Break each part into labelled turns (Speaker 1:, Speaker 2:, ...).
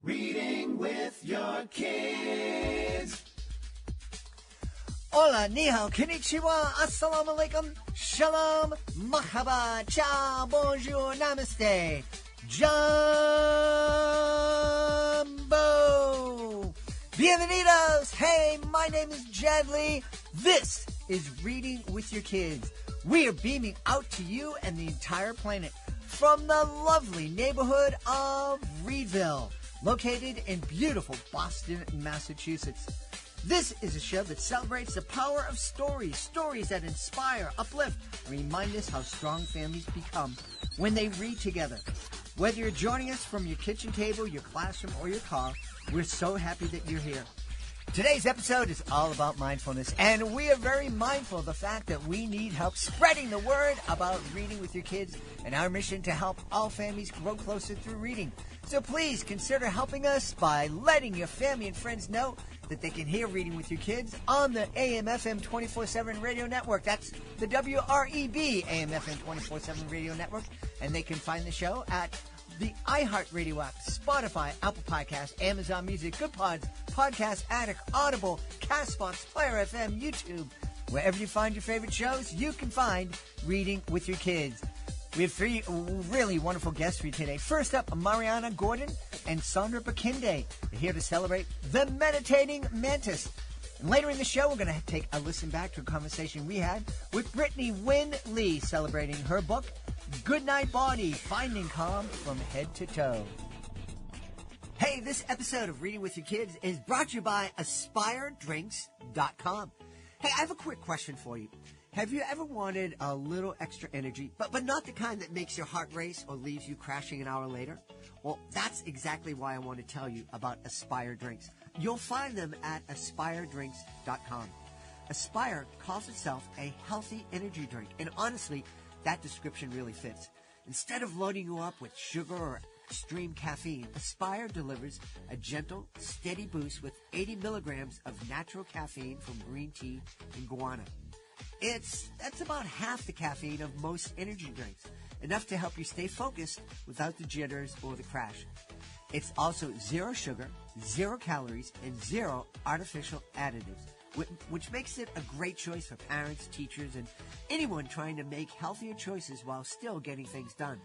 Speaker 1: Reading with your kids.
Speaker 2: Hola, ni hao, konnichiwa, assalamu alaikum, shalom, mahaba, ciao, bonjour, namaste, jumbo, bienvenidos. Hey, my name is Jadley. This is Reading with Your Kids. We are beaming out to you and the entire planet from the lovely neighborhood of Reedville, located in beautiful Boston, Massachusetts. This is a show that celebrates the power of stories, stories that inspire, uplift, and remind us how strong families become when they read together. Whether you're joining us from your kitchen table, your classroom, or your car, we're so happy that you're here. Today's episode is all about mindfulness, and we are very mindful of the fact that we need help spreading the word about reading with your kids and our mission to help all families grow closer through reading. So please consider helping us by letting your family and friends know that they can hear Reading with Your Kids on the AM/FM 24/7 radio network. That's the WREB AM/FM 24/7 radio network, and they can find the show at the iHeartRadio app, Spotify, Apple Podcasts, Amazon Music, Good Pods, Podcast Addict, Audible, Castbox, Player FM, YouTube. Wherever you find your favorite shows, you can find Reading with Your Kids. We have three really wonderful guests for you today. First up, Mariana Gordon and Sondra Bakinde. They're here to celebrate the Meditating Mantis. And later in the show, we're going to take a listen back to a conversation we had with Brittany Wynn Lee, celebrating her book, Goodnight Body, Finding Calm from Head to Toe. Hey, this episode of Reading with Your Kids is brought to you by AspireDrinks.com. Hey, I have a quick question for you. Have you ever wanted a little extra energy, but not the kind that makes your heart race or leaves you crashing an hour later? Well, that's exactly why I want to tell you about Aspire Drinks. You'll find them at AspireDrinks.com. Aspire calls itself a healthy energy drink, and honestly, that description really fits. Instead of loading you up with sugar or extreme caffeine, Aspire delivers a gentle, steady boost with 80 milligrams of natural caffeine from green tea and guarana. That's about half the caffeine of most energy drinks, enough to help you stay focused without the jitters or the crash. It's also zero sugar, 0 calories, and 0 artificial additives, which makes it a great choice for parents, teachers, and anyone trying to make healthier choices while still getting things done.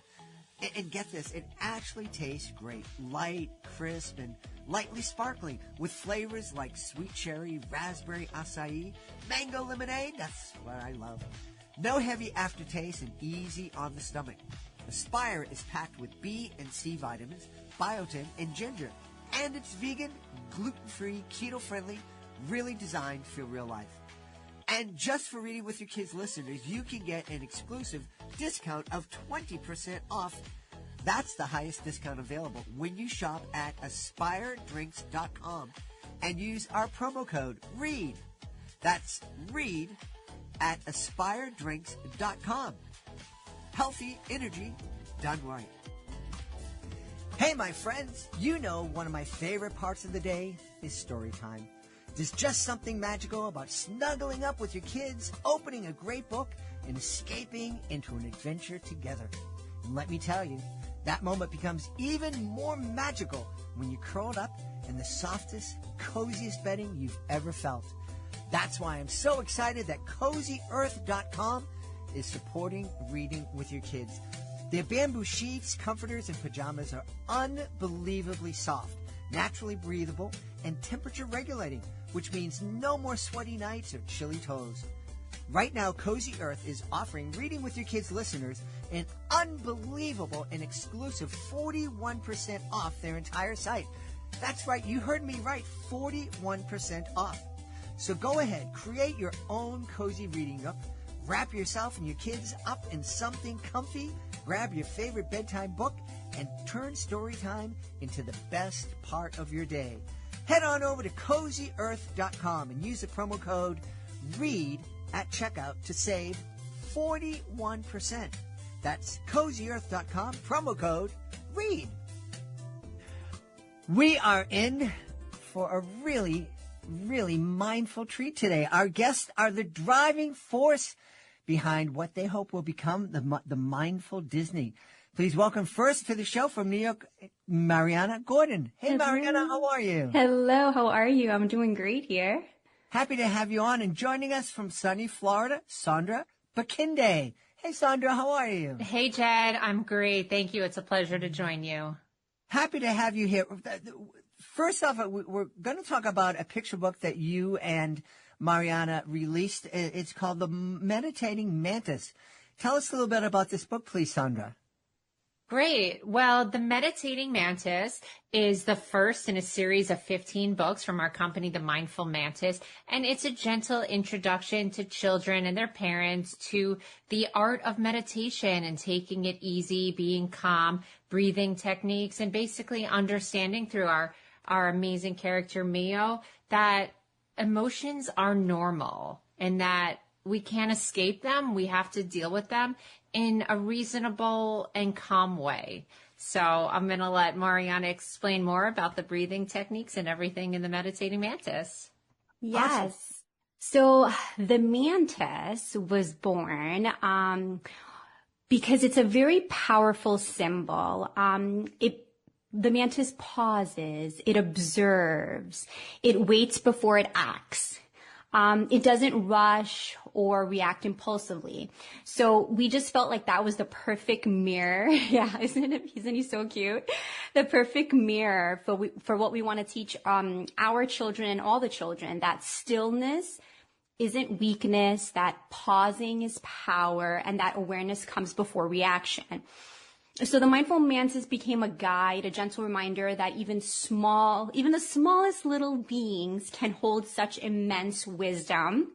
Speaker 2: And get this, it actually tastes great, light, crisp, and lightly sparkling, with flavors like sweet cherry, raspberry acai, mango lemonade. That's what I love. No heavy aftertaste and easy on the stomach. Aspire is packed with B and C vitamins, biotin, and ginger. And it's vegan, gluten-free, keto-friendly, really designed for real life. And just for Reading with Your Kids listeners, you can get an exclusive discount of 20% off. That's the highest discount available when you shop at AspireDrinks.com and use our promo code READ. That's READ at AspireDrinks.com. Healthy energy done right. Hey, my friends, you know one of my favorite parts of the day is story time. There's just something magical about snuggling up with your kids, opening a great book, and escaping into an adventure together. And let me tell you, that moment becomes even more magical when you're curled up in the softest, coziest bedding you've ever felt. That's why I'm so excited that CozyEarth.com is supporting Reading with Your Kids. Their bamboo sheets, comforters, and pajamas are unbelievably soft, naturally breathable, and temperature regulating, which means no more sweaty nights or chilly toes. Right now, Cozy Earth is offering Reading with Your Kids listeners an unbelievable and exclusive 41% off their entire site. That's right, you heard me right, 41% off. So go ahead, create your own cozy reading nook, wrap yourself and your kids up in something comfy, grab your favorite bedtime book, and turn story time into the best part of your day. Head on over to CozyEarth.com and use the promo code READ at checkout to save 41%. That's CozyEarth.com, promo code READ. We are in for a really mindful treat today. Our guests are the driving force behind what they hope will become the Mindful Disney. Please welcome first to the show from New York, Mariana Gordon. Hey,
Speaker 3: Hello.
Speaker 2: Mariana, how are you?
Speaker 3: Hello, how are you? I'm doing great here.
Speaker 2: Happy to have you on, and joining us from sunny Florida, Sondra Bakinde. Hey, Sondra, how are you?
Speaker 4: Hey, Jed. I'm great. Thank you. It's a pleasure to join you.
Speaker 2: Happy to have you here. First off, we're going to talk about a picture book that you and Mariana released. It's called The Meditating Mantis. Tell us a little bit about this book, please, Sondra.
Speaker 4: Great. Well, The Meditating Mantis is the first in a series of 15 books from our company, the Mindful Mantis, and it's a gentle introduction to children and their parents to the art of meditation and taking it easy, being calm, breathing techniques, and basically understanding through our amazing character, Mio, that emotions are normal and that we can't escape them. We have to deal with them in a reasonable and calm way. So I'm going to let Mariana explain more about the breathing techniques and everything in the Meditating Mantis.
Speaker 3: Yes.
Speaker 2: Awesome.
Speaker 3: So the mantis was born because it's a very powerful symbol. The mantis pauses, it observes, it waits before it acts. It doesn't rush or react impulsively. So we just felt like that was the perfect mirror. Yeah, isn't he so cute? The perfect mirror for what we want to teach our children and all the children, that stillness isn't weakness, that pausing is power, and that awareness comes before reaction. So the Mindful Mantis became a guide, a gentle reminder that even the smallest little beings can hold such immense wisdom.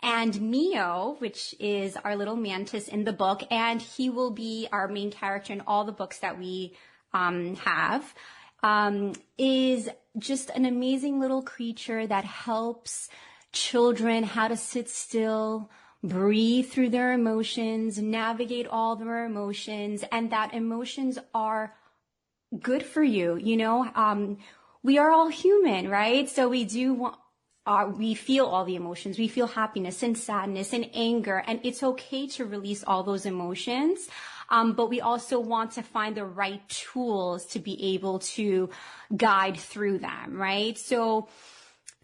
Speaker 3: And Mio, which is our little mantis in the book, and he will be our main character in all the books that we have, is just an amazing little creature that helps children how to sit still, breathe through their emotions, navigate all their emotions, and that emotions are good for you. You know, we are all human, right? So we feel all the emotions. We feel happiness and sadness and anger, and it's okay to release all those emotions. But we also want to find the right tools to be able to guide through them, right? So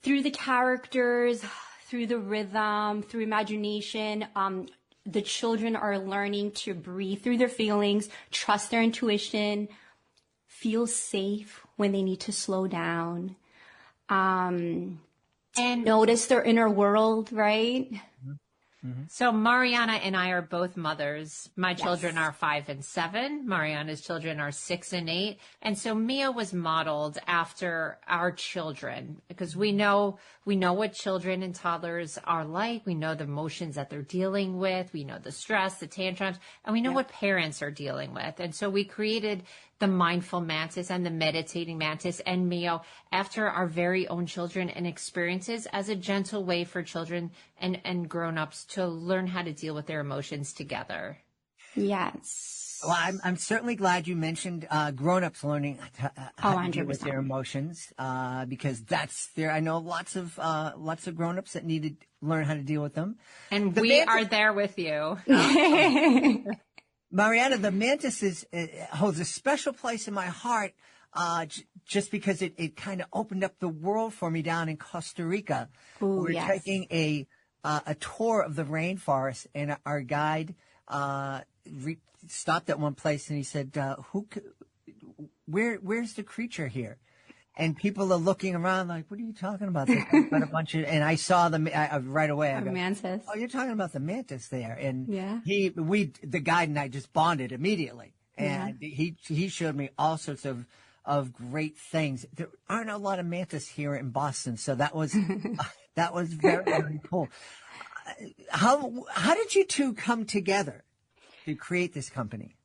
Speaker 3: through the characters, through the rhythm, through imagination, the children are learning to breathe through their feelings, trust their intuition, feel safe when they need to slow down, and notice their inner world, right?
Speaker 2: Mm-hmm.
Speaker 4: So Mariana and I are both mothers. My children are 5 and 7. Mariana's children are 6 and 8. And so Mia was modeled after our children because we know what children and toddlers are like. We know the emotions that they're dealing with. We know the stress, the tantrums, and we know what parents are dealing with. And so we created the Mindful Mantis and the Meditating Mantis and Mio after our very own children and experiences as a gentle way for children and grown-ups to learn how to deal with their emotions together.
Speaker 3: Yes.
Speaker 2: Well, I'm certainly glad you mentioned grown-ups learning how to deal with
Speaker 3: 100%.
Speaker 2: their emotions because that's there. I know lots of grown-ups that need to learn how to deal with them.
Speaker 4: And we are there with you.
Speaker 2: Mariana, the mantis holds a special place in my heart just because it kind of opened up the world for me down in Costa Rica.
Speaker 3: Ooh,
Speaker 2: We're
Speaker 3: yes.
Speaker 2: taking a tour of the rainforest, and our guide stopped at one place, and he said, where's the creature here? And people are looking around like, what are you talking about? But a bunch of, and I saw them right away. I go,
Speaker 3: mantis.
Speaker 2: oh, you're talking about the mantis there. And
Speaker 3: Yeah.
Speaker 2: the guide and I just bonded immediately. And he showed me all sorts of great things. There aren't a lot of mantis here in Boston. So that was very, very cool. How did you two come together to create this company?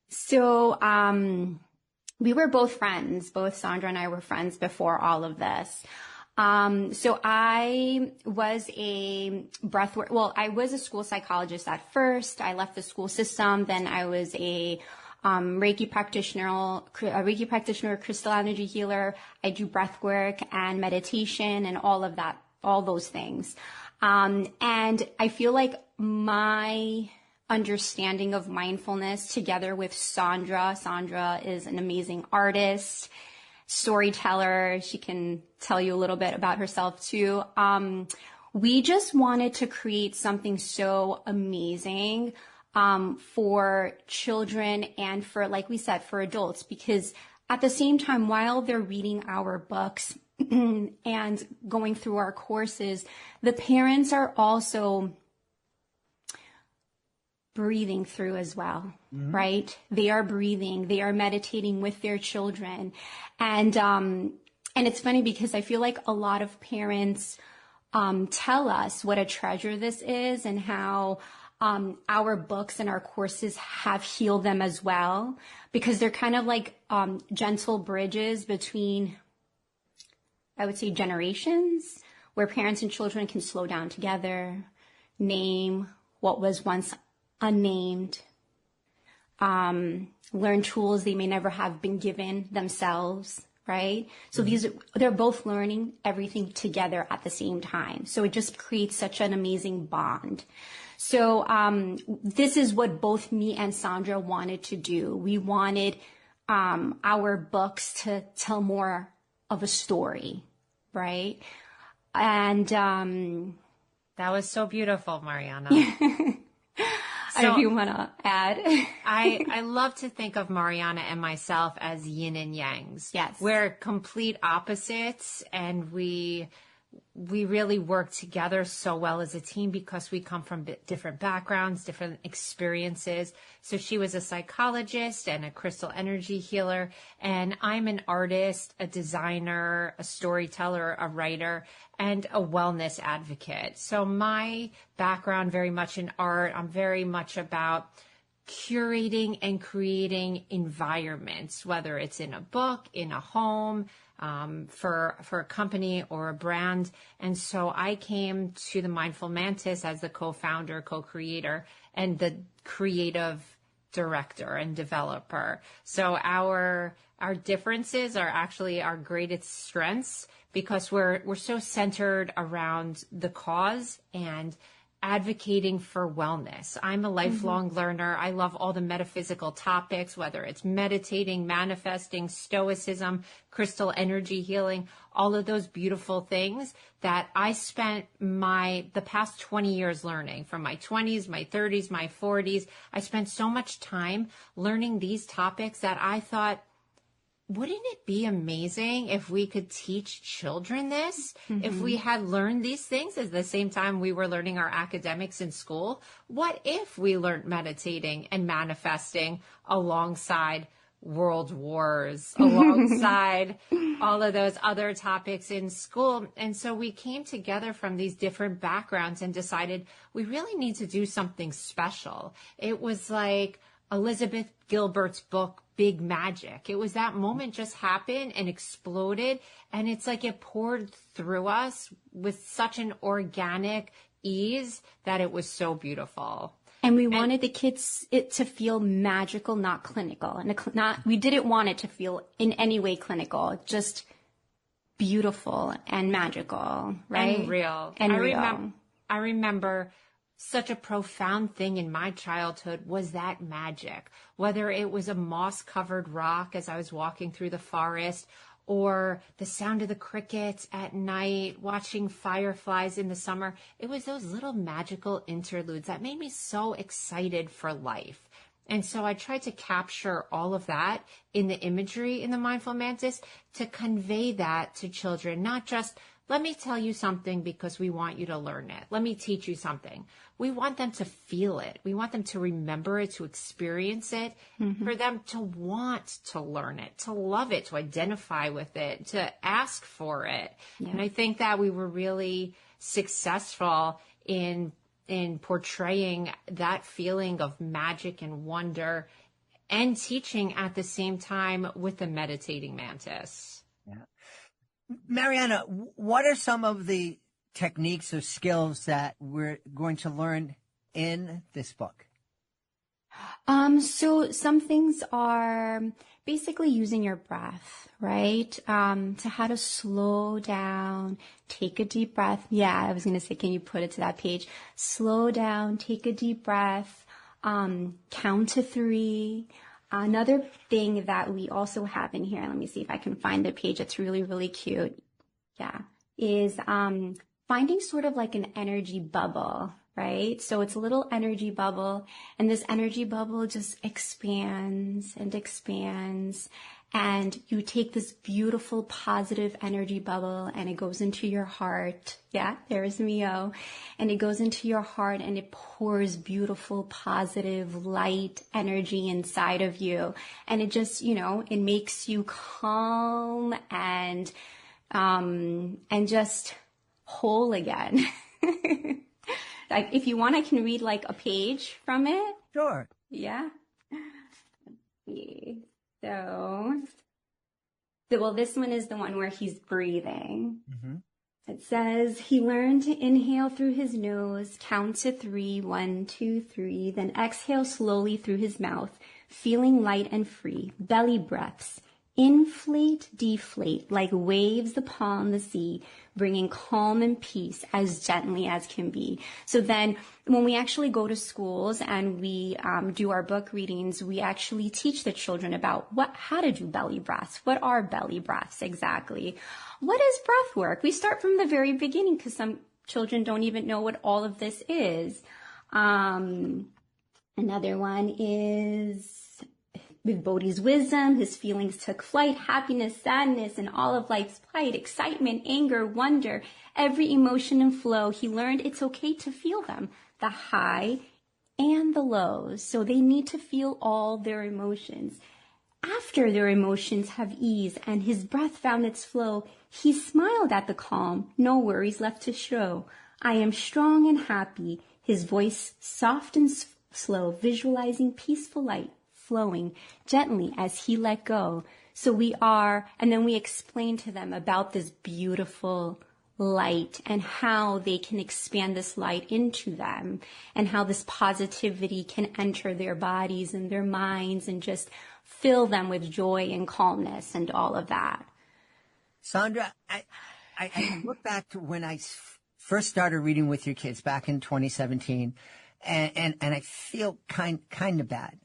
Speaker 3: So, we were both friends. Both Sondra and I were friends before all of this. So I was a I was a school psychologist at first. I left the school system. Then I was a Reiki practitioner, crystal energy healer. I do breath work and meditation and all of that, all those things. And I feel like my understanding of mindfulness together with Sondra. Sondra is an amazing artist, storyteller. She can tell you a little bit about herself too. We just wanted to create something so amazing for children and for, like we said, for adults, because at the same time, while they're reading our books and going through our courses, the parents are also breathing through as well, right? They are breathing, they are meditating with their children. And it's funny because I feel like a lot of parents tell us what a treasure this is and how our books and our courses have healed them as well, because they're kind of like gentle bridges between, I would say, generations, where parents and children can slow down together, name what was once unnamed, learn tools they may never have been given themselves, right? So they're both learning everything together at the same time. So it just creates such an amazing bond. So this is what both me and Sondra wanted to do. We wanted our books to tell more of a story, right? And
Speaker 4: that was so beautiful, Mariana.
Speaker 3: I don't know if you want to add.
Speaker 4: I love to think of Mariana and myself as yin and yangs.
Speaker 3: Yes.
Speaker 4: We're complete opposites, and we really work together so well as a team because we come from different backgrounds, different experiences. So she was a psychologist and a crystal energy healer, and I'm an artist, a designer, a storyteller, a writer, and a wellness advocate. So my background very much in art, I'm very much about curating and creating environments, whether it's in a book, in a home, for a company or a brand. And so I came to the Mindful Mantis as the co-founder, co-creator, and the creative director and developer. So our differences are actually our greatest strengths, because we're so centered around the cause and advocating for wellness. I'm a lifelong learner. I love all the metaphysical topics, whether it's meditating, manifesting, stoicism, crystal energy healing, all of those beautiful things that I spent the past 20 years learning. From my 20s, my 30s, my 40s, I spent so much time learning these topics that I thought, wouldn't it be amazing if we could teach children this? If we had learned these things at the same time we were learning our academics in school? What if we learned meditating and manifesting alongside world wars, alongside all of those other topics in school? And so we came together from these different backgrounds and decided we really need to do something special. It was like Elizabeth Gilbert's book, Big Magic. It was that moment just happened and exploded. And it's like it poured through us with such an organic ease that it was so beautiful.
Speaker 3: And we wanted the kids to feel magical, not clinical. And we didn't want it to feel in any way clinical, just beautiful and magical, right?
Speaker 4: And real.
Speaker 3: And real.
Speaker 4: I remember such a profound thing in my childhood was that magic, whether it was a moss-covered rock as I was walking through the forest, or the sound of the crickets at night, watching fireflies in the summer. It was those little magical interludes that made me so excited for life. And so I tried to capture all of that in the imagery in the Mindful Mantis to convey that to children, not just, let me tell you something because we want you to learn it. Let me teach you something. We want them to feel it. We want them to remember it, to experience it, for them to want to learn it, to love it, to identify with it, to ask for it. Yeah. And I think that we were really successful in portraying that feeling of magic and wonder and teaching at the same time with the Meditating Mantis.
Speaker 2: Yeah. Mariana, what are some of the techniques or skills that we're going to learn in this book?
Speaker 3: So some things are basically using your breath, right? To how to slow down, take a deep breath. Yeah, I was going to say, can you put it to that page? Slow down, take a deep breath. count to 3. Another thing that we also have in here, let me see if I can find the page. It's really, really cute. Yeah, is finding sort of like an energy bubble, right? So it's a little energy bubble, and this energy bubble just expands and expands. And you take this beautiful positive energy bubble and it goes into your heart. Yeah, there's Mio. And it goes into your heart and it pours beautiful, positive, light energy inside of you. And it just, it makes you calm and just whole again. Like, if you want, I can read like a page from it.
Speaker 2: Sure.
Speaker 3: Yeah. Let's see. So, well, this one is the one where he's breathing. Mm-hmm. It says, he learned to inhale through his nose, count to 3, 1, 2, 3, then exhale slowly through his mouth, feeling light and free, belly breaths. Inflate, deflate, like waves upon the sea, bringing calm and peace as gently as can be. So then when we actually go to schools and we do our book readings, we actually teach the children about how to do belly breaths. What are belly breaths exactly? What is breath work? We start from the very beginning because some children don't even know what all of this is. Another one is, with Bodhi's wisdom, his feelings took flight, happiness, sadness, and all of life's plight, excitement, anger, wonder, every emotion and flow. He learned it's okay to feel them, the high and the lows. So they need to feel all their emotions. After their emotions have ease and his breath found its flow, he smiled at the calm, no worries left to show. I am strong and happy, his voice soft and slow, visualizing peaceful light flowing gently as he let go. So we are, and then we explain to them about this beautiful light and how they can expand this light into them and how this positivity can enter their bodies and their minds and just fill them with joy and calmness and all of that.
Speaker 2: Sondra, I look back to when I first started reading with your kids back in 2017, and I feel kind of bad.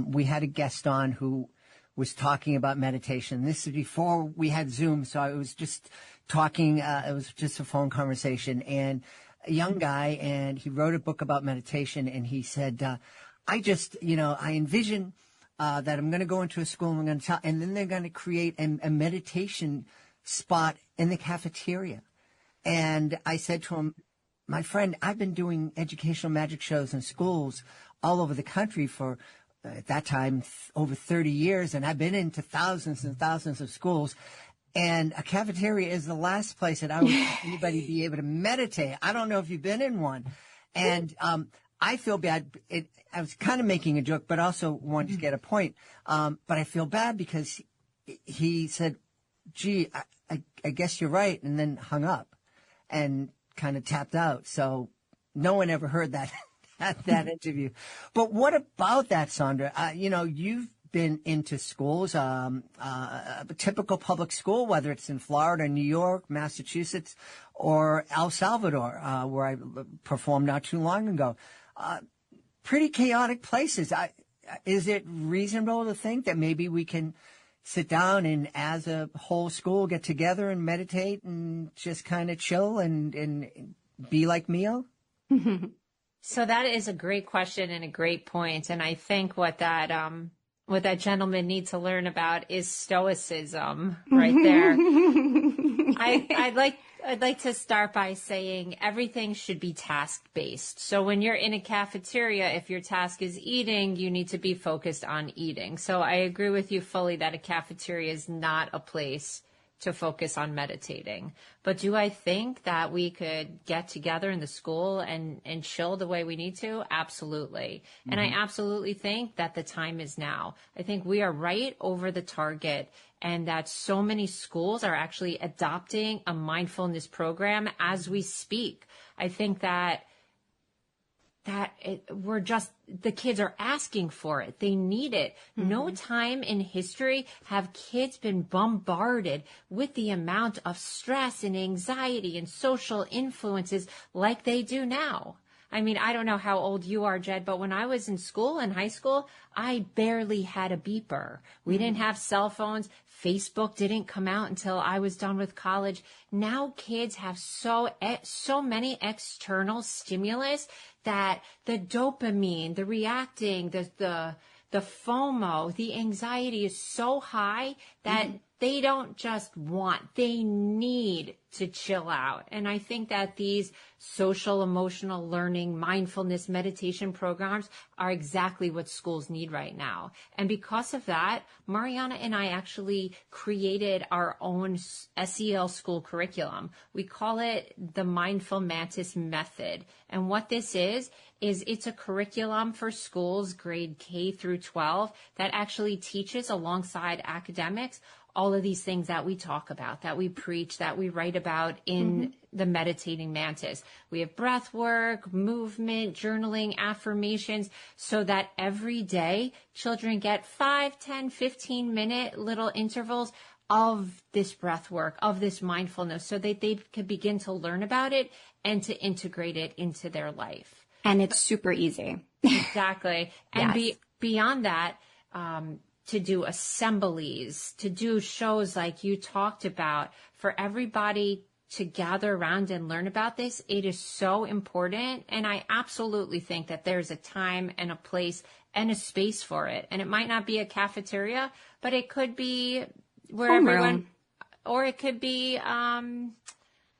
Speaker 2: We had a guest on who was talking about meditation. This is before we had Zoom, so I was just talking. It was just a phone conversation, and a young guy, and he wrote a book about meditation, and he said, I envision that I'm going to go into a school and I'm going to tell, and then they're going to create a meditation spot in the cafeteria. And I said to him, my friend, I've been doing educational magic shows in schools all over the country for, at that time, over 30 years, and I've been into thousands and thousands of schools. And a cafeteria is the last place that I would want anybody be able to meditate. I don't know if you've been in one. And I feel bad. I was kind of making a joke, but also wanted to get a point. But I feel bad because he said, gee, I guess you're right, and then hung up and kind of tapped out. So no one ever heard that that interview. But what about that, Sondra? You've been into schools, a typical public school, whether it's in Florida, New York, Massachusetts, or El Salvador, where I performed not too long ago. Pretty chaotic places. Is it reasonable to think that maybe we can sit down and as a whole school get together and meditate and just kind of chill and be like Mio?
Speaker 4: So that is a great question and a great point. And I think what that gentleman needs to learn about is stoicism right there. I'd like to start by saying everything should be task-based. So when you're in a cafeteria, if your task is eating, you need to be focused on eating. So I agree with you fully that a cafeteria is not a place to focus on meditating. But do I think that we could get together in the school and chill the way we need to? Absolutely. Mm-hmm. And I absolutely think that the time is now. I think we are right over the target, and that so many schools are actually adopting a mindfulness program as we speak. I think that the kids are asking for it. They need it. Mm-hmm. No time in history have kids been bombarded with the amount of stress and anxiety and social influences like they do now. I mean, I don't know how old you are, Jed, but when I was in school, in high school, I barely had a beeper. We didn't have cell phones. Facebook didn't come out until I was done with college. Now kids have so many external stimulus that the dopamine, the reacting, the FOMO, the anxiety is so high that they don't just want, they need to chill out. And I think that these social, emotional learning, mindfulness, meditation programs are exactly what schools need right now. And because of that, Mariana and I actually created our own SEL school curriculum. We call it the Mindful Mantis method. And what this is it's a curriculum for schools grade K through 12 that actually teaches alongside academics all of these things that we talk about, that we preach, that we write about in the Meditating Mantis. We have breath work, movement, journaling, affirmations, so that every day children get 5, 10, 15-minute little intervals of this breath work, of this mindfulness, so that they could begin to learn about it and to integrate it into their life.
Speaker 3: And it's super easy.
Speaker 4: Exactly. And
Speaker 3: Yes.
Speaker 4: Beyond that, to do assemblies, to do shows like you talked about, for everybody to gather around and learn about this, it is so important. And I absolutely think that there's a time and a place and a space for it. And it might not be a cafeteria, but it could be where everyone, or it could be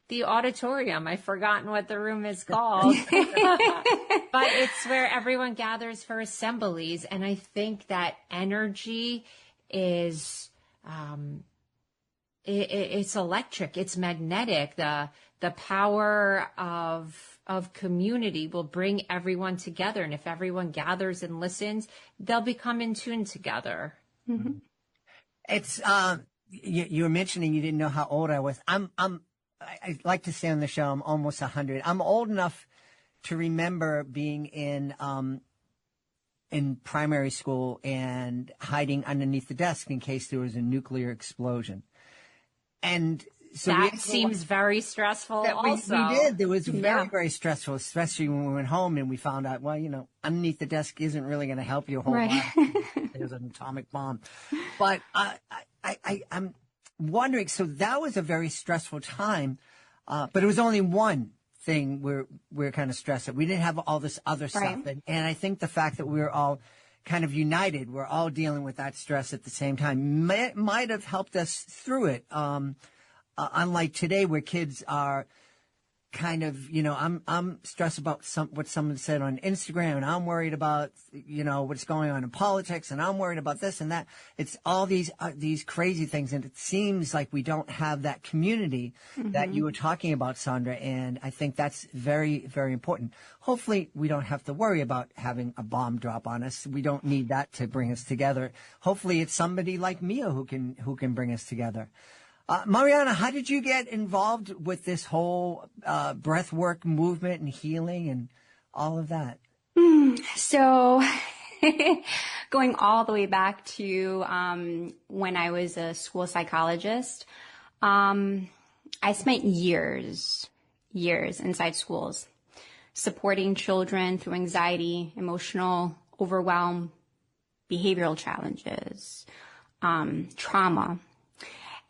Speaker 4: the auditorium. I've forgotten what the room is called. But it's where everyone gathers for assemblies. And I think that energy is, it's electric, it's magnetic. The power of community will bring everyone together. And if everyone gathers and listens, they'll become in tune together.
Speaker 3: Mm-hmm.
Speaker 2: It's, you were mentioning you didn't know how old I was. I like to say on the show, I'm almost 100. I'm old enough to remember being in primary school and hiding underneath the desk in case there was a nuclear explosion. And so
Speaker 4: that seems very stressful also.
Speaker 2: We did. It was very, very stressful, especially when we went home and we found out, well, underneath the desk isn't really going to help you a whole lot. There's an atomic bomb. But I'm wondering, so that was a very stressful time, but it was only one thing we're kind of stressed at. We didn't have all this other stuff. And I think the fact that we're all kind of united, we're all dealing with that stress at the same time, might have helped us through it. Unlike today where kids are kind of, I'm stressed about what someone said on Instagram, and I'm worried about, what's going on in politics, and I'm worried about this and that. It's all these crazy things. And it seems like we don't have that community that you were talking about, Sondra. And I think that's very, very important. Hopefully we don't have to worry about having a bomb drop on us. We don't need that to bring us together. Hopefully it's somebody like Mia who can bring us together. Mariana, how did you get involved with this whole breath work movement and healing and all of that?
Speaker 3: So going all the way back to when I was a school psychologist, I spent years inside schools supporting children through anxiety, emotional overwhelm, behavioral challenges, trauma.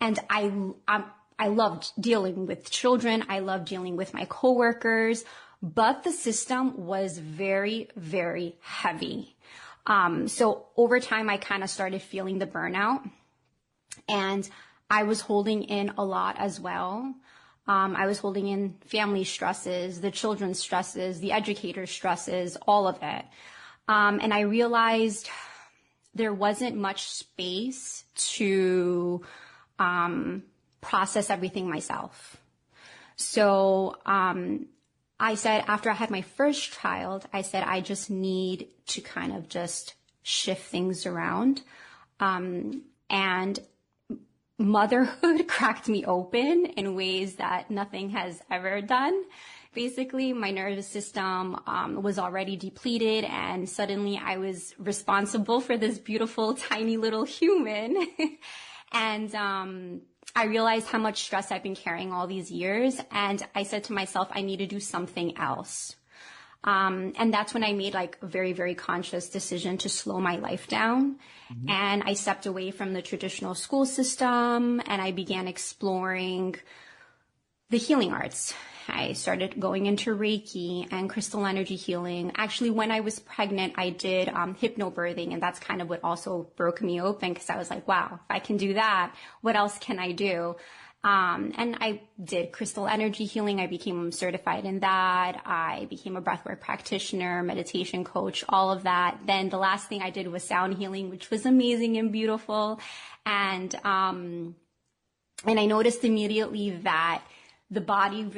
Speaker 3: And I loved dealing with children. I loved dealing with my coworkers, but the system was very, very heavy. So over time, I kind of started feeling the burnout, and I was holding in a lot as well. I was holding in family stresses, the children's stresses, the educator's stresses, all of it. And I realized there wasn't much space to process everything myself. So I said, after I had my first child, I said, I just need to kind of just shift things around. And motherhood cracked me open in ways that nothing has ever done. Basically, my nervous system was already depleted, and suddenly I was responsible for this beautiful, tiny little human. And I realized how much stress I've been carrying all these years, and I said to myself, I need to do something else. And that's when I made like a very, very conscious decision to slow my life down. And I stepped away from the traditional school system and I began exploring the healing arts. I started going into Reiki and crystal energy healing. Actually, when I was pregnant, I did hypnobirthing, and that's kind of what also broke me open because I was like, wow, if I can do that, what else can I do? And I did crystal energy healing. I became certified in that. I became a breathwork practitioner, meditation coach, all of that. Then the last thing I did was sound healing, which was amazing and beautiful. And I noticed immediately that the body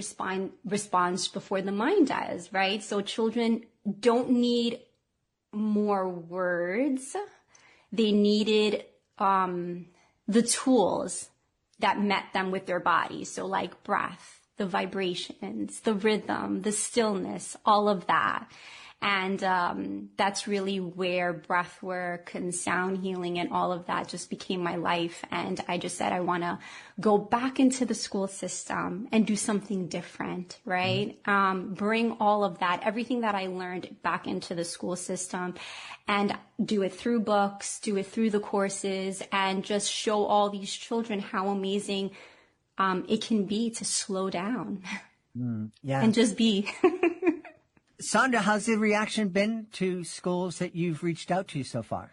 Speaker 3: responds before the mind does, right? So children don't need more words. They needed the tools that met them with their bodies. So like breath, the vibrations, the rhythm, the stillness, all of that. And that's really where breath work and sound healing and all of that just became my life. And I just said, I want to go back into the school system and do something different, right? Bring all of that, everything that I learned back into the school system and do it through books, do it through the courses, and just show all these children how amazing it can be to slow down and just be.
Speaker 2: Sondra, how's the reaction been to schools that you've reached out to so far?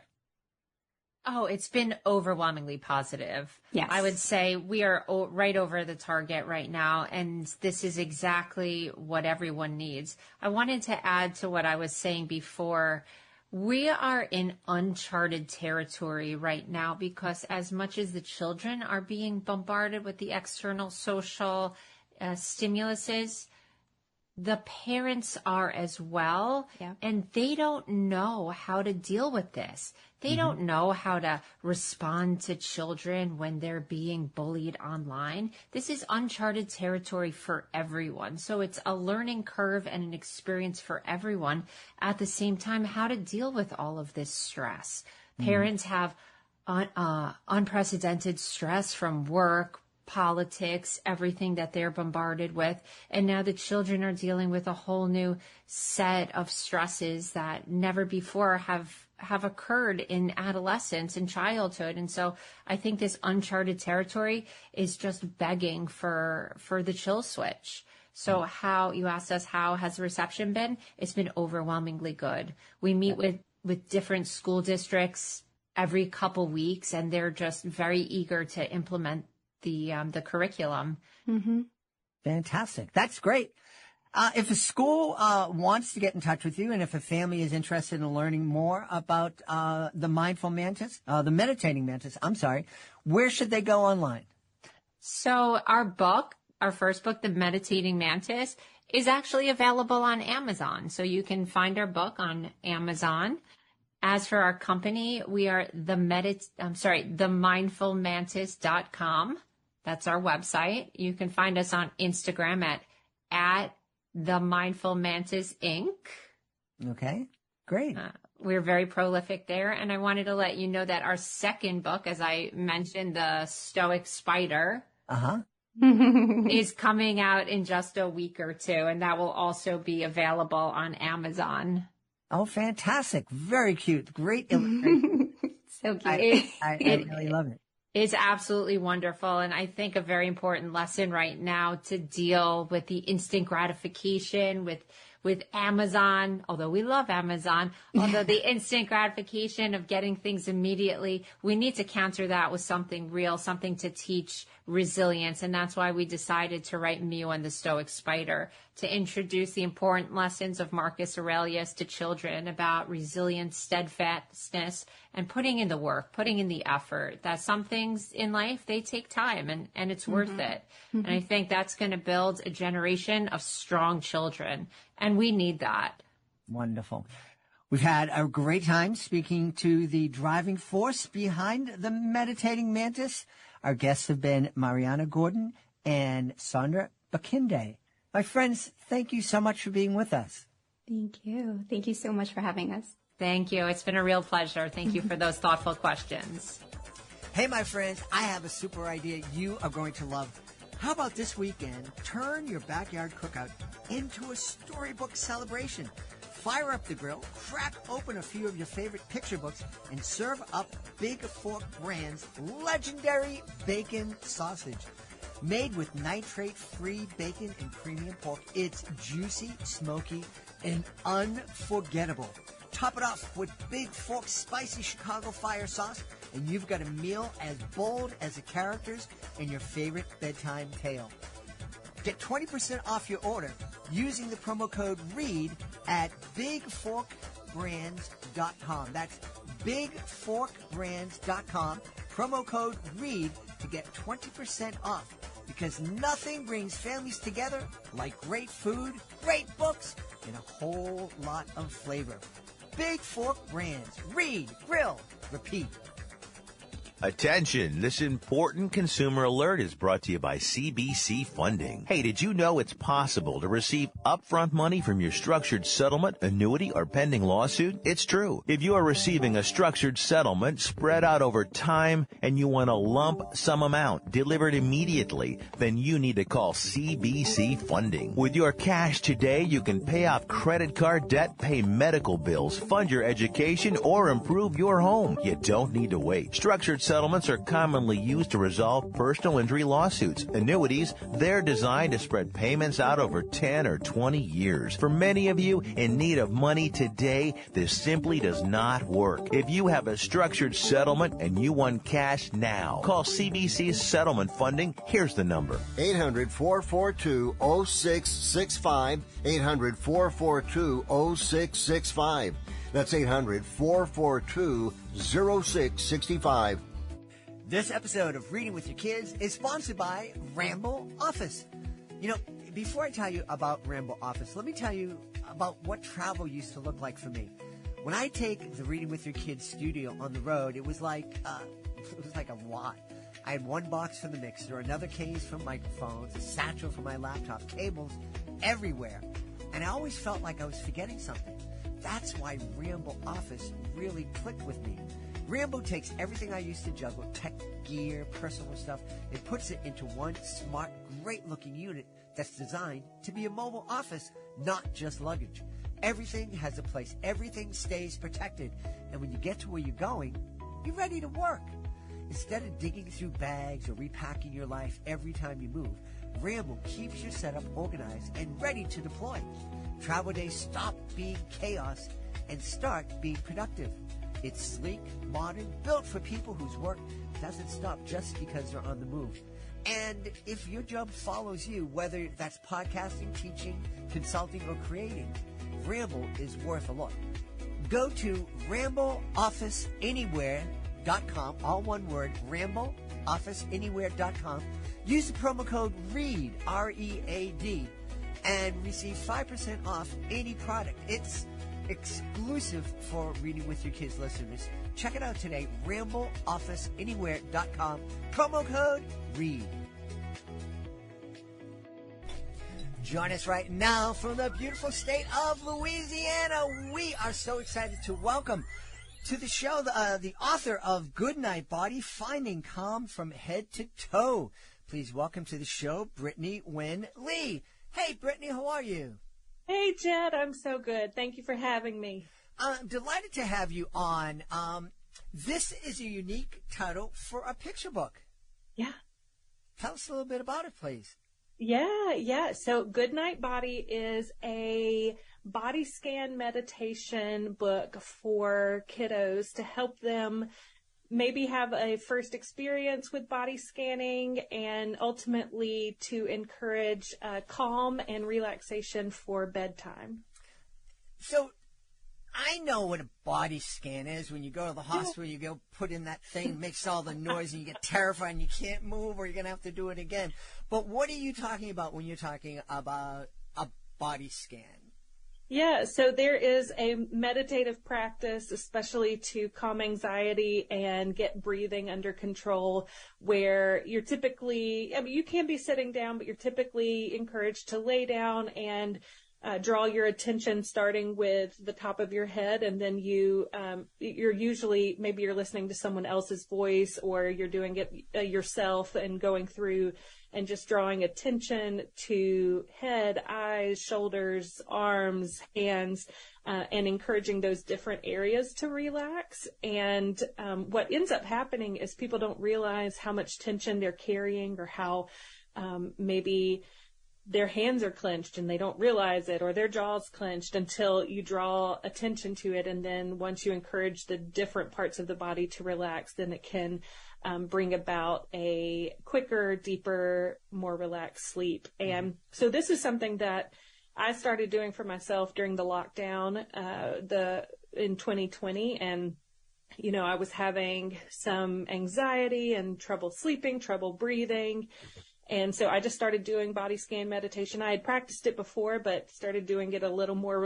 Speaker 4: Oh, it's been overwhelmingly positive.
Speaker 3: Yes.
Speaker 4: I would say we are right over the target right now, and this is exactly what everyone needs. I wanted to add to what I was saying before. We are in uncharted territory right now because as much as the children are being bombarded with the external social stimuluses, the parents are as well, and they don't know how to deal with this. They don't know how to respond to children when they're being bullied online. This is uncharted territory for everyone. So it's a learning curve and an experience for everyone. At the same time, how to deal with all of this stress. Parents have unprecedented stress from work, politics, everything that they're bombarded with. And now the children are dealing with a whole new set of stresses that never before have occurred in adolescence and childhood. And so I think this uncharted territory is just begging for the chill switch. So how, you asked us, how has the reception been? It's been overwhelmingly good. We meet with different school districts every couple weeks, and they're just very eager to implement the curriculum.
Speaker 2: Fantastic. That's great. If a school wants to get in touch with you, and if a family is interested in learning more about the Mindful Mantis, the Meditating Mantis, where should they go online?
Speaker 4: So our first book, The Meditating Mantis, is actually available on Amazon. So you can find our book on Amazon. As for our company, we are themindfulmantis.com. That's our website. You can find us on Instagram at the Mindful Mantis Inc.
Speaker 2: Okay, great.
Speaker 4: We're very prolific there. And I wanted to let you know that our second book, as I mentioned, The Stoic Spider, is coming out in just a week or two. And that will also be available on Amazon.
Speaker 2: Oh, fantastic. Very cute. Great illustration.
Speaker 3: So cute.
Speaker 2: I really love it.
Speaker 4: It's absolutely wonderful. And I think a very important lesson right now to deal with the instant gratification with Amazon, although we love Amazon, although the instant gratification of getting things immediately, we need to counter that with something real, something to teach resilience. And that's why we decided to write Mew and the Stoic Spider, to introduce the important lessons of Marcus Aurelius to children about resilience, steadfastness, and putting in the work, putting in the effort. That some things in life, they take time and it's worth it. And I think that's going to build a generation of strong children. And we need that.
Speaker 2: Wonderful. We've had a great time speaking to the driving force behind the Meditating Mantis. Our guests have been Mariana Gordon and Sondra Bakinde. My friends, thank you so much for being with us.
Speaker 3: Thank you. Thank you so much for having us.
Speaker 4: Thank you. It's been a real pleasure. Thank you for those thoughtful questions.
Speaker 2: Hey, my friends, I have a super idea you are going to love. How about this weekend, turn your backyard cookout into a storybook celebration. Fire up the grill, crack open a few of your favorite picture books, and serve up Big Fork Brand's legendary bacon sausage. Made with nitrate-free bacon and premium pork, it's juicy, smoky, and unforgettable. Top it off with Big Fork's spicy Chicago fire sauce, and you've got a meal as bold as the characters in your favorite bedtime tale. Get 20% off your order using the promo code READ at bigforkbrands.com. That's bigforkbrands.com. Promo code READ to get 20% off, because nothing brings families together like great food, great books, and a whole lot of flavor. Big Fork Brands. Read, grill, repeat.
Speaker 5: Attention, this important consumer alert is brought to you by CBC Funding. Hey, did you know it's possible to receive upfront money from your structured settlement, annuity, or pending lawsuit? It's true. If you are receiving a structured settlement spread out over time and you want a lump sum amount delivered immediately, then you need to call CBC Funding. With your cash today, you can pay off credit card debt, pay medical bills, fund your education, or improve your home. You don't need to wait. Structured settlements are commonly used to resolve personal injury lawsuits. Annuities, they're designed to spread payments out over 10 or 20 years. For many of you in need of money today, this simply does not work. If you have a structured settlement and you want cash now, call CBC's Settlement Funding. Here's the number.
Speaker 6: 800-442-0665. 800-442-0665. That's 800-442-0665.
Speaker 2: This episode of Reading with Your Kids is sponsored by Ramble Office. You know, before I tell you about Ramble Office, let me tell you about what travel used to look like for me. When I take the Reading with Your Kids studio on the road, it was like a lot. I had one box for the mixer, another case for microphones, a satchel for my laptop, cables everywhere. And I always felt like I was forgetting something. That's why Ramble Office really clicked with me. Rambo takes everything I used to juggle, tech gear, personal stuff, and puts it into one smart, great-looking unit that's designed to be a mobile office, not just luggage. Everything has a place. Everything stays protected. And when you get to where you're going, you're ready to work. Instead of digging through bags or repacking your life every time you move, Rambo keeps your setup organized and ready to deploy. Travel days stop being chaos and start being productive. It's sleek, modern, built for people whose work doesn't stop just because they're on the move. And if your job follows you, whether that's podcasting, teaching, consulting, or creating, Ramble is worth a look. Go to RambleOfficeAnywhere.com, all one word, RambleOfficeAnywhere.com. Use the promo code READ, R-E-A-D, and receive 5% off any product. It's exclusive for Reading with Your Kids listeners. Check it out today, RambleOfficeAnywhere.com. Promo code READ. Join us right now from the beautiful state of Louisiana. We are so excited to welcome to the show the author of Goodnight Body, Finding Calm from Head to Toe. Please welcome to the show, Brittany Wynn Lee. Hey, Brittany, how are you?
Speaker 7: Hey, Jed, I'm so good. Thank you for having me.
Speaker 2: I'm delighted to have you on. This is a unique title for a picture book.
Speaker 7: Yeah.
Speaker 2: Tell us a little bit about it, please.
Speaker 7: Yeah. So Goodnight Body is a body scan meditation book for kiddos to help them maybe have a first experience with body scanning and ultimately to encourage calm and relaxation for bedtime.
Speaker 2: So I know what a body scan is. When you go to the hospital, you go put in that thing, makes all the noise, and you get terrified and you can't move, or you're going to have to do it again. But what are you talking about when you're talking about a body scan?
Speaker 7: Yeah, so there is a meditative practice, especially to calm anxiety and get breathing under control, where you're typically, you can be sitting down, but you're typically encouraged to lay down and draw your attention starting with the top of your head, and then you're usually, maybe you're listening to someone else's voice, or you're doing it yourself and going through and just drawing attention to head, eyes, shoulders, arms, hands, and encouraging those different areas to relax. And what ends up happening is people don't realize how much tension they're carrying, or how maybe their hands are clenched and they don't realize it, or their jaw's clenched, until you draw attention to it. And then once you encourage the different parts of the body to relax, then it can bring about a quicker, deeper, more relaxed sleep. And so this is something that I started doing for myself during the lockdown in 2020. And, you know, I was having some anxiety and trouble sleeping, trouble breathing. And so I just started doing body scan meditation. I had practiced it before, but started doing it a little more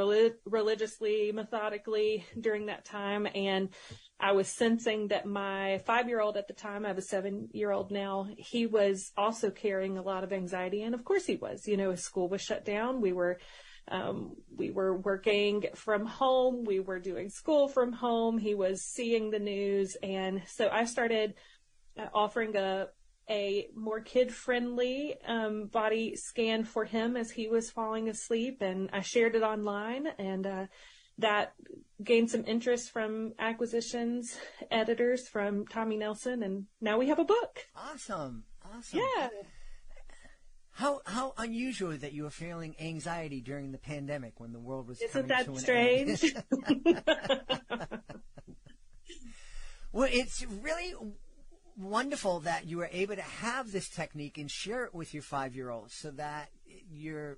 Speaker 7: religiously, methodically during that time. And I was sensing that my 5-year-old at the time, I have a 7-year-old now, he was also carrying a lot of anxiety. And of course he was. You know, his school was shut down. We were working from home. We were doing school from home. He was seeing the news. And so I started offering a more kid-friendly body scan for him as he was falling asleep, and I shared it online, and that gained some interest from acquisitions editors, from Tommy Nelson, and now we have a book.
Speaker 2: Awesome.
Speaker 7: Yeah.
Speaker 2: How unusual that you were feeling anxiety during the pandemic when the world was
Speaker 7: Isn't
Speaker 2: coming
Speaker 7: that
Speaker 2: to
Speaker 7: strange?
Speaker 2: an end. Well, it's really wonderful that you were able to have this technique and share it with your 5-year-old, so that you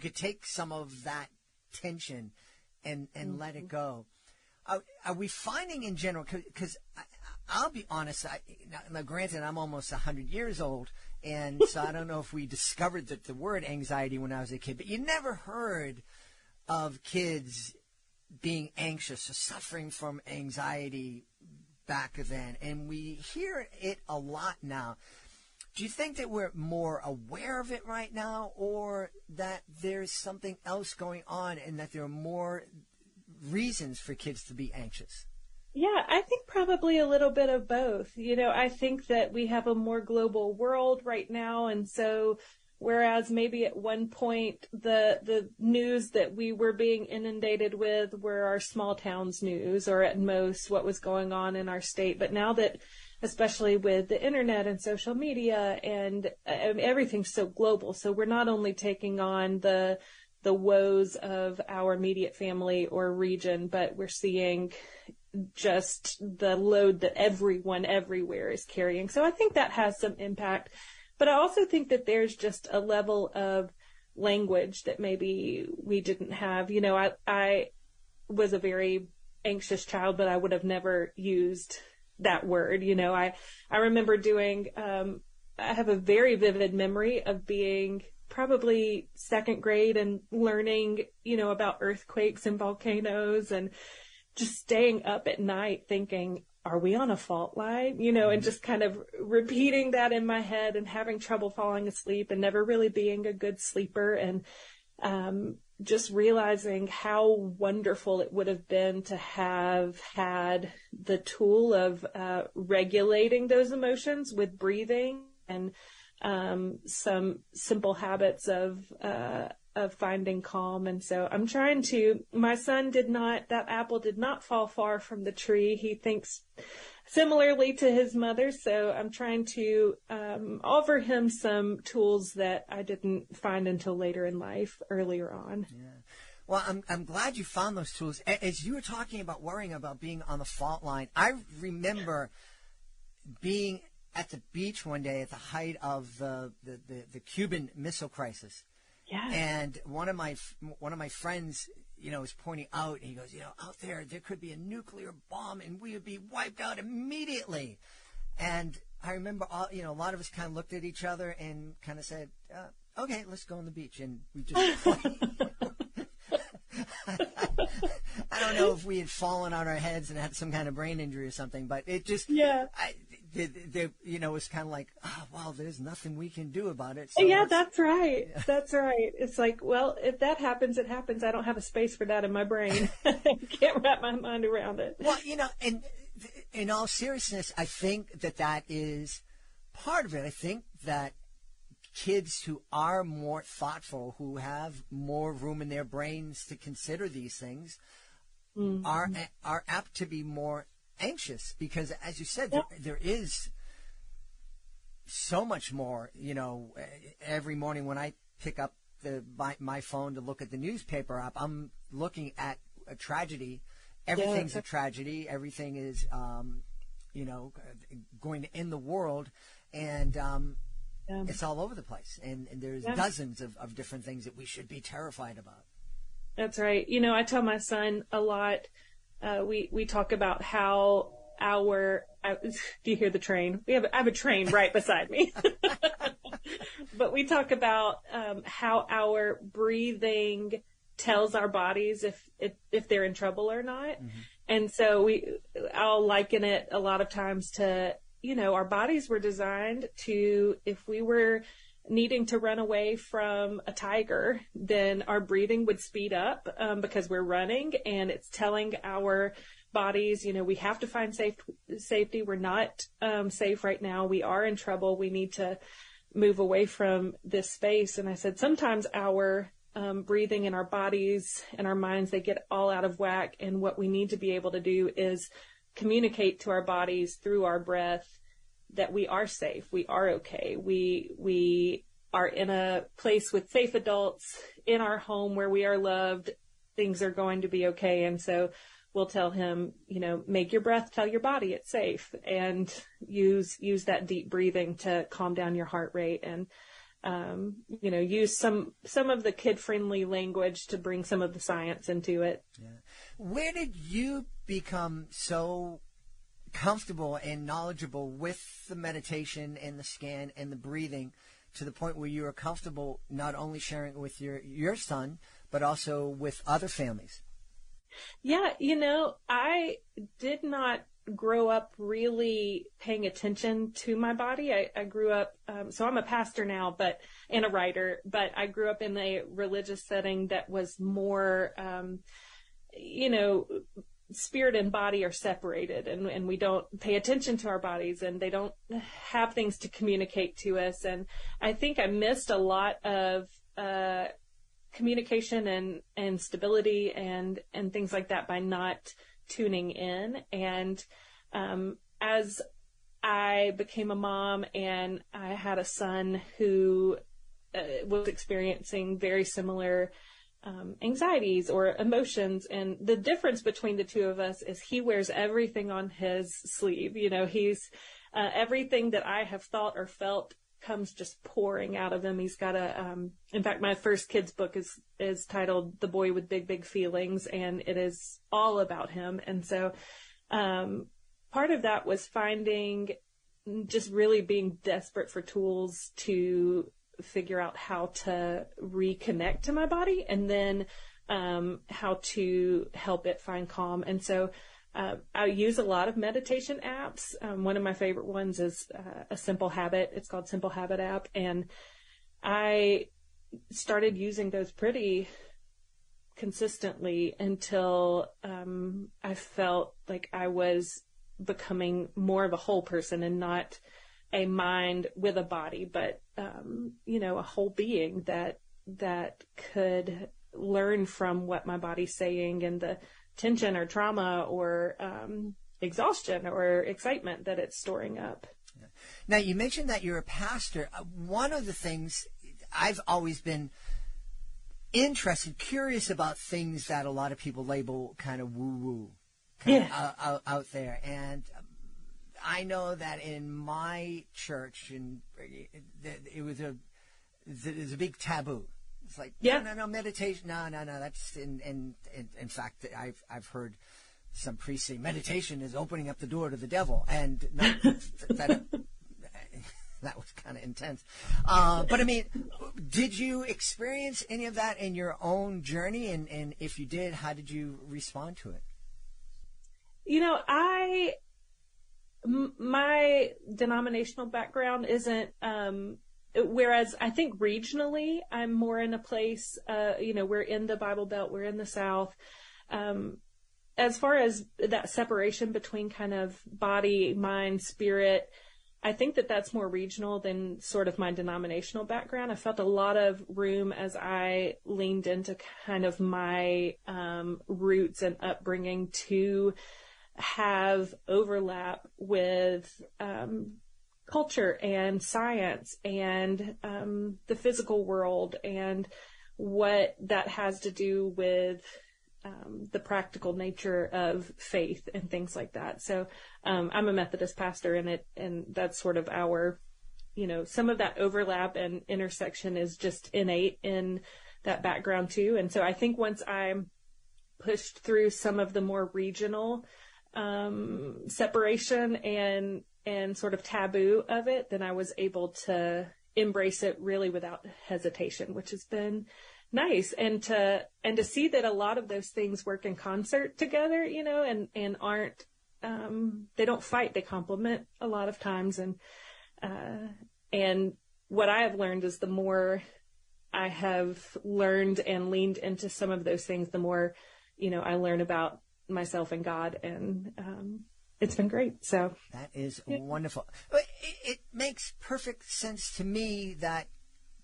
Speaker 2: could take some of that tension and let it go. Are we finding in general, because I'll be honest, now granted I'm almost 100 years old, and so I don't know if we discovered the word anxiety when I was a kid, but you never heard of kids being anxious or suffering from anxiety back then, and we hear it a lot now. Do you think that we're more aware of it right now, or that there's something else going on and that there are more reasons for kids to be anxious?
Speaker 7: Yeah, I think probably a little bit of both. You know, I think that we have a more global world right now, and so whereas maybe at one point the news that we were being inundated with were our small towns news, or at most what was going on in our state. But now that, especially with the internet and social media and everything's so global, so we're not only taking on the woes of our immediate family or region, but we're seeing just the load that everyone everywhere is carrying. So I think that has some impact. But I also think that there's just a level of language that maybe we didn't have. You know, I was a very anxious child, but I would have never used that word. You know, I remember doing, I have a very vivid memory of being probably second grade and learning, you know, about earthquakes and volcanoes, and just staying up at night thinking, are we on a fault line? You know, and just kind of repeating that in my head and having trouble falling asleep and never really being a good sleeper. And just realizing how wonderful it would have been to have had the tool of regulating those emotions with breathing and some simple habits of finding calm. And so I'm trying to, my son that apple did not fall far from the tree. He thinks similarly to his mother. So I'm trying to offer him some tools that I didn't find until later in life, earlier on.
Speaker 2: Yeah. Well, I'm glad you found those tools. As you were talking about worrying about being on the fault line, I remember being at the beach one day at the height of the Cuban Missile Crisis.
Speaker 7: Yeah.
Speaker 2: And one of my friends, you know, was pointing out, and he goes, you know, out there could be a nuclear bomb and we would be wiped out immediately. And I remember, a lot of us kind of looked at each other and kind of said, okay, let's go on the beach. And we just, I don't know if we had fallen on our heads and had some kind of brain injury or something, but it just, it's kind of like, oh, well, there's nothing we can do about it. So
Speaker 7: yeah, that's right. That's right. It's like, well, if that happens, it happens. I don't have a space for that in my brain. I can't wrap my mind around it.
Speaker 2: Well, and in all seriousness, I think that is part of it. I think that kids who are more thoughtful, who have more room in their brains to consider these things, are apt to be more anxious because, as you said, there is so much more. Every morning when I pick up my phone to look at the newspaper app, I'm looking at a tragedy. Everything's a tragedy. Everything is, going to end the world, and it's all over the place. And there's dozens of different things that we should be terrified about.
Speaker 7: That's right. I tell my son a lot. We talk about how do you hear the train? I have a train right beside me. But we talk about how our breathing tells our bodies if they're in trouble or not. Mm-hmm. And so I'll liken it a lot of times to, our bodies were designed to, if we were needing to run away from a tiger, then our breathing would speed up because we're running, and it's telling our bodies, we have to find safety. We're not safe right now. We are in trouble. We need to move away from this space. And I said, sometimes our breathing in our bodies and our minds, they get all out of whack. And what we need to be able to do is communicate to our bodies through our breath that we are safe. We are okay. We are in a place with safe adults in our home where we are loved. Things are going to be okay. And so we'll tell him, make your breath tell your body it's safe, and use that deep breathing to calm down your heart rate, and use some of the kid-friendly language to bring some of the science into it.
Speaker 2: Yeah. Where did you become so comfortable and knowledgeable with the meditation and the scan and the breathing to the point where you were comfortable not only sharing it with your son, but also with other families?
Speaker 7: Yeah, I did not grow up really paying attention to my body. I grew up, so I'm a pastor now, and a writer, but I grew up in a religious setting that was more, spirit and body are separated, and we don't pay attention to our bodies, and they don't have things to communicate to us. And I think I missed a lot of, communication and stability and things like that by not tuning in. And as I became a mom and I had a son who was experiencing very similar anxieties or emotions, and the difference between the two of us is he wears everything on his sleeve. He's everything that I have thought or felt comes just pouring out of him. He's got in fact, my first kid's book is titled The Boy with Big, Big Feelings, and it is all about him. And so, part of that was just really being desperate for tools to figure out how to reconnect to my body, and then, how to help it find calm. And so, I use a lot of meditation apps. One of my favorite ones is a Simple Habit. It's called Simple Habit app. And I started using those pretty consistently until I felt like I was becoming more of a whole person and not a mind with a body, but, a whole being that could learn from what my body's saying and the tension or trauma or exhaustion or excitement that it's storing up.
Speaker 2: Now, you mentioned that you're a pastor. One of the things I've always been curious about things that a lot of people label kind of woo-woo out there. And I know that in my church, there's a big taboo. It's like, no, meditation. No, that's in fact, I've heard some priests say meditation is opening up the door to the devil, and that was kind of intense. But I mean, did you experience any of that in your own journey? And if you did, how did you respond to it?
Speaker 7: my denominational background isn't, whereas I think regionally I'm more in a place, we're in the Bible Belt, we're in the South. As far as that separation between kind of body, mind, spirit, I think that that's more regional than sort of my denominational background. I felt a lot of room as I leaned into kind of my roots and upbringing to have overlap with culture and science and the physical world and what that has to do with the practical nature of faith and things like that. So I'm a Methodist pastor, and that's sort of our, some of that overlap and intersection is just innate in that background too. And so I think once I pushed through some of the more regional separation and sort of taboo of it, then I was able to embrace it really without hesitation, which has been nice. And to see that a lot of those things work in concert together, and aren't, they don't fight, they complement a lot of times. And what I have learned is the more I have learned and leaned into some of those things, the more, I learn about myself and God, and it's been great. So
Speaker 2: that is wonderful. It makes perfect sense to me that,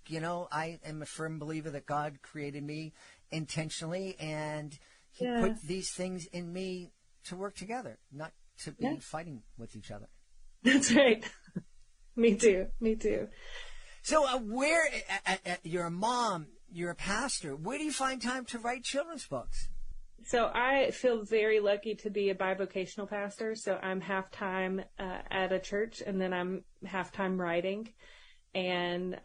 Speaker 2: I am a firm believer that God created me intentionally, and he put these things in me to work together, not to be fighting with each other.
Speaker 7: That's right. Me too.
Speaker 2: So where, you're a mom, you're a pastor, where do you find time to write children's books?
Speaker 7: So I feel very lucky to be a bivocational pastor. So I'm half-time at a church, and then I'm half-time writing. And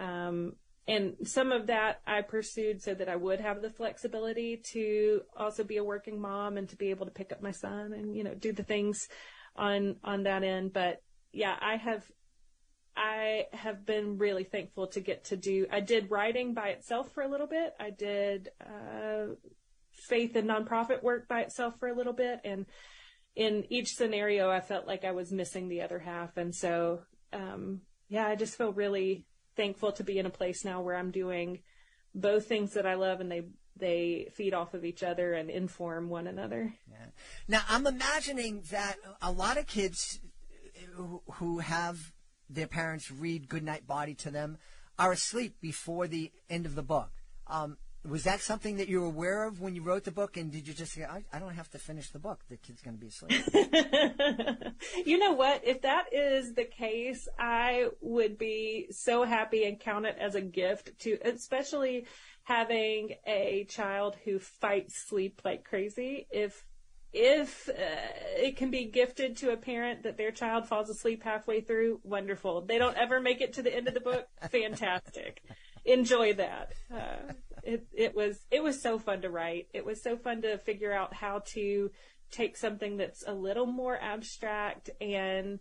Speaker 7: some of that I pursued so that I would have the flexibility to also be a working mom and to be able to pick up my son and, do the things on that end. But yeah, I have been really thankful to get to do, I did writing by itself for a little bit. I did, faith and nonprofit work by itself for a little bit. And in each scenario, I felt like I was missing the other half. And so, I just feel really thankful to be in a place now where I'm doing both things that I love, and they feed off of each other and inform one another.
Speaker 2: Yeah. Now, I'm imagining that a lot of kids who have their parents read Goodnight Body to them are asleep before the end of the book. Was that something that you were aware of when you wrote the book, and did you just say, I don't have to finish the book, the kid's going to be asleep?
Speaker 7: You know what? If that is the case, I would be so happy and count it as a gift to, especially having a child who fights sleep like crazy. If it can be gifted to a parent that their child falls asleep halfway through, wonderful. They don't ever make it to the end of the book, fantastic. Enjoy that. It was so fun to write. It was so fun to figure out how to take something that's a little more abstract and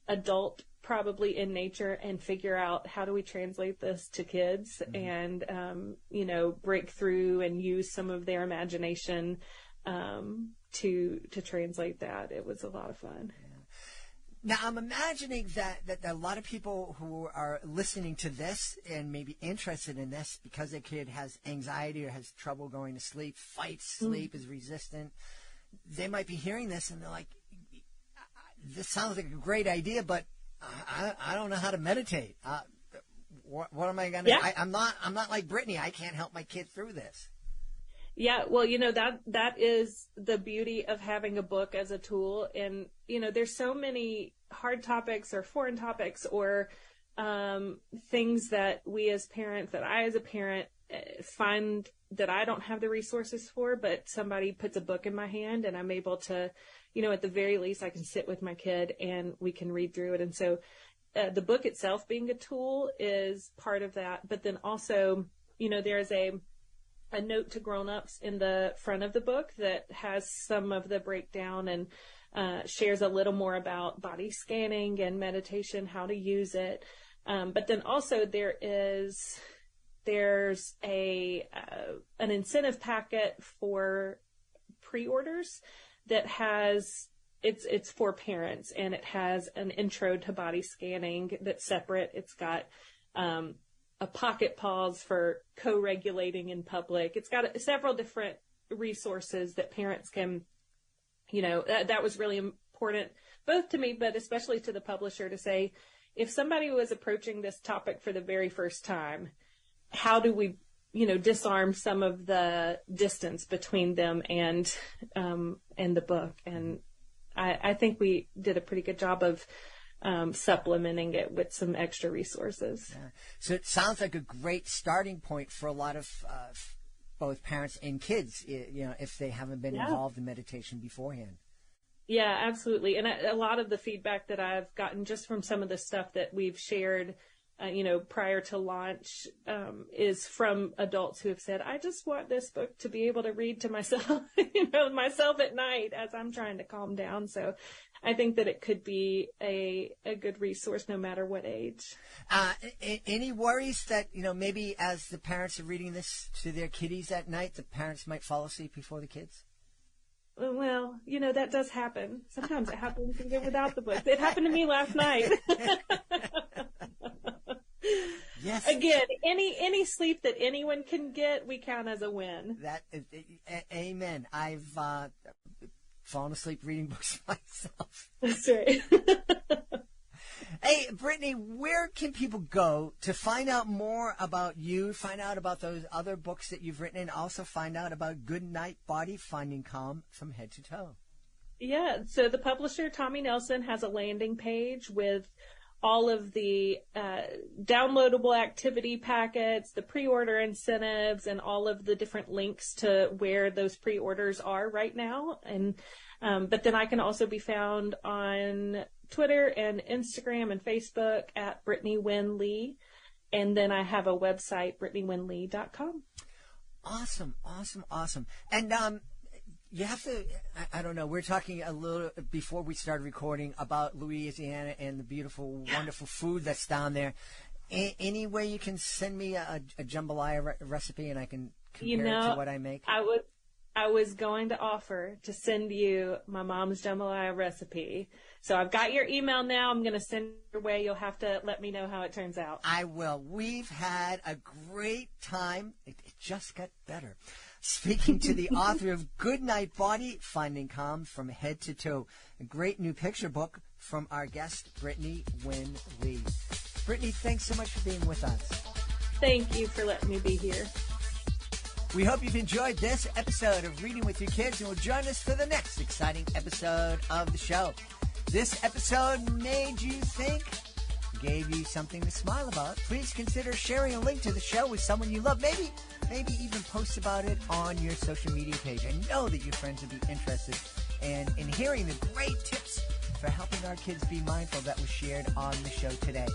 Speaker 7: adult probably in nature and figure out how do we translate this to kids and, break through and use some of their imagination, to translate that. It was a lot of fun.
Speaker 2: Now, I'm imagining that a lot of people who are listening to this and maybe interested in this because their kid has anxiety or has trouble going to sleep, fights sleep, is resistant, they might be hearing this and they're like, this sounds like a great idea, but I don't know how to meditate. What am I going to do? I'm not like Brittany. I can't help my kid through this.
Speaker 7: Yeah, well, that is the beauty of having a book as a tool. And, there's so many hard topics or foreign topics or things that we as parents, that I as a parent find that I don't have the resources for, but somebody puts a book in my hand and I'm able to, at the very least, I can sit with my kid and we can read through it. And so the book itself being a tool is part of that. But then also, there's a note to grown-ups in the front of the book that has some of the breakdown and shares a little more about body scanning and meditation, how to use it. But then also there's an incentive packet for pre-orders that has it's for parents, and it has an intro to body scanning that's separate. It's got a pocket pause for co-regulating in public. It's got several different resources that parents can, that was really important, both to me, but especially to the publisher, to say, if somebody was approaching this topic for the very first time, how do we, disarm some of the distance between them and the book? And I think we did a pretty good job of supplementing it with some extra resources.
Speaker 2: Yeah. So it sounds like a great starting point for a lot of both parents and kids, if they haven't been involved in meditation beforehand.
Speaker 7: Yeah, absolutely. And a lot of the feedback that I've gotten just from some of the stuff that we've shared, prior to launch, is from adults who have said, I just want this book to be able to read to myself, myself at night as I'm trying to calm down. So I think that it could be a good resource no matter what age.
Speaker 2: Any worries that, maybe as the parents are reading this to their kiddies at night, the parents might fall asleep before the kids?
Speaker 7: Well, that does happen. Sometimes it happens even without the book. It happened to me last night.
Speaker 2: Yes.
Speaker 7: Again, any sleep that anyone can get, we count as a win.
Speaker 2: Amen. I've fallen asleep reading books myself.
Speaker 7: That's right.
Speaker 2: Hey, Brittany, where can people go to find out more about you, find out about those other books that you've written, and also find out about Good Night Body, Finding Calm from Head to Toe?
Speaker 7: Yeah, so the publisher, Tommy Nelson, has a landing page with all of the downloadable activity packets, the pre-order incentives, and all of the different links to where those pre-orders are right now. And but then I can also be found on Twitter and Instagram and Facebook at Brittany Wynn Lee. And then I have a website, BrittanyWynnLee.com.
Speaker 2: Awesome. And you have to, I don't know, we're talking a little before we started recording about Louisiana and the beautiful, wonderful food that's down there. Any way you can send me a jambalaya recipe and I can compare it to what I make?
Speaker 7: I was going to offer to send you my mom's jambalaya recipe. So I've got your email now. I'm going to send it your way. You'll have to let me know how it turns out.
Speaker 2: I will. We've had a great time. It just got better. Speaking to the author of Good Night Body, Finding Calm from Head to Toe. A great new picture book from our guest, Brittany Wynn Lee. Brittany, thanks so much for being with us.
Speaker 7: Thank you for letting me be here.
Speaker 2: We hope you've enjoyed this episode of Reading with Your Kids and will join us for the next exciting episode of the show. This episode made you think, gave you something to smile about. Please consider sharing a link to the show with someone you love. Maybe even post about it on your social media page. I know that your friends would be interested in hearing the great tips for helping our kids be mindful that was shared on the show today.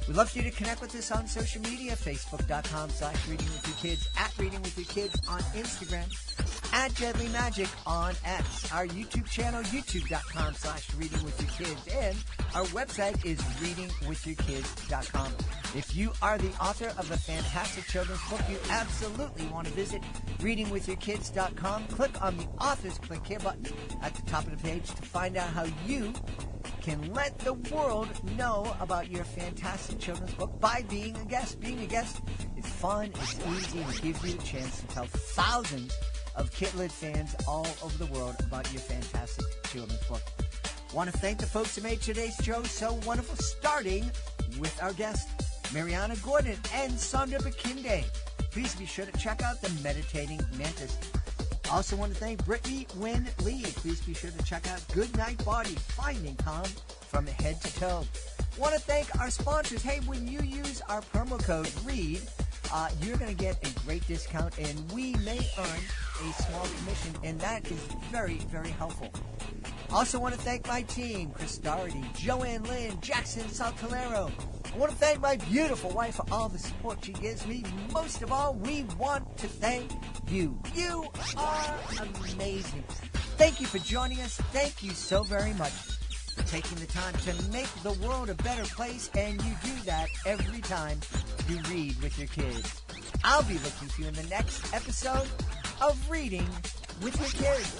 Speaker 2: We'd love for you to connect with us on social media, Facebook.com/ReadingWithYourKids, @ReadingWithYourKids on Instagram, @DeadlyMagic on X, our YouTube channel, YouTube.com/ReadingWithYourKids, and our website is ReadingWithYourKids.com. If you are the author of a fantastic children's book, you absolutely want to visit ReadingWithYourKids.com. Click on the Authors Click Here button at the top of the page to find out how you can let the world know about your fantastic children's book by being a guest. Being a guest is fun, it's easy, and it gives you a chance to tell thousands of Kid-Lit fans all over the world about your fantastic children's book. Want to thank the folks who made today's show so wonderful, starting with our guests, Mariana Gordon and Sondra Bakinde. Please be sure to check out the Meditating Mantis. Also want to thank Brittany Wynn Lee. Please be sure to check out Good Night Body, Finding Calm from Head to Toe. Want to thank our sponsors. Hey, when you use our promo code READ, you're going to get a great discount, and we may earn a small commission, and that is very, very helpful. Also want to thank my team, Chris Doherty, Joanne Lynn, Jackson Saltalero. I want to thank my beautiful wife for all the support she gives me. Most of all, we want to thank you. You are amazing. Thank you for joining us. Thank you so very much for taking the time to make the world a better place, and you do that every time you read with your kids. I'll be looking for you in the next episode of Reading with Your Kids.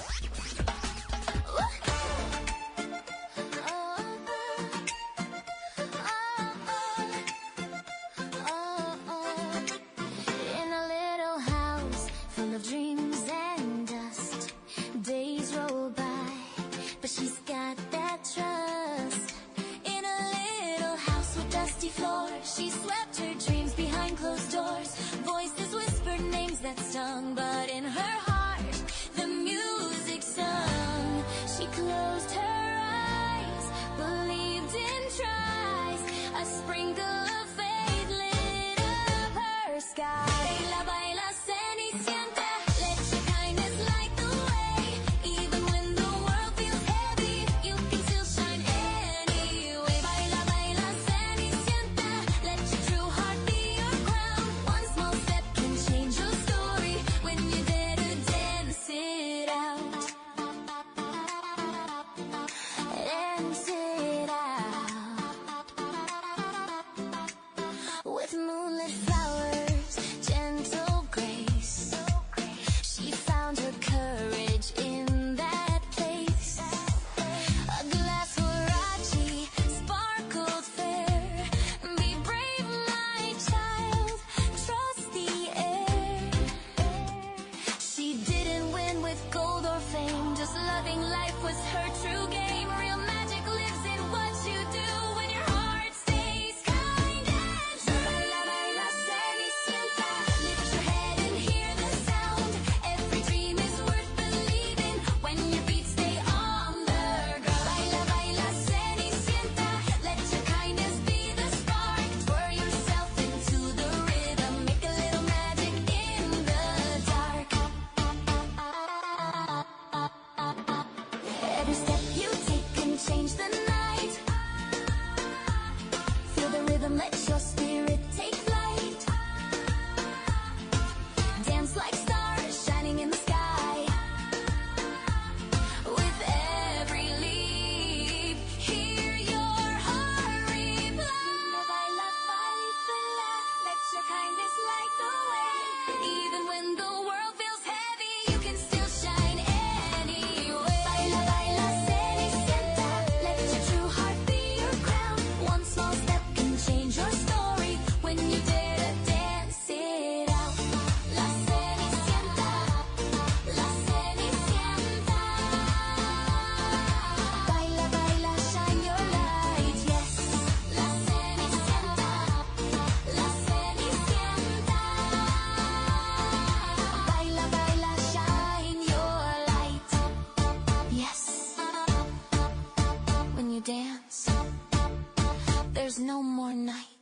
Speaker 8: no more night.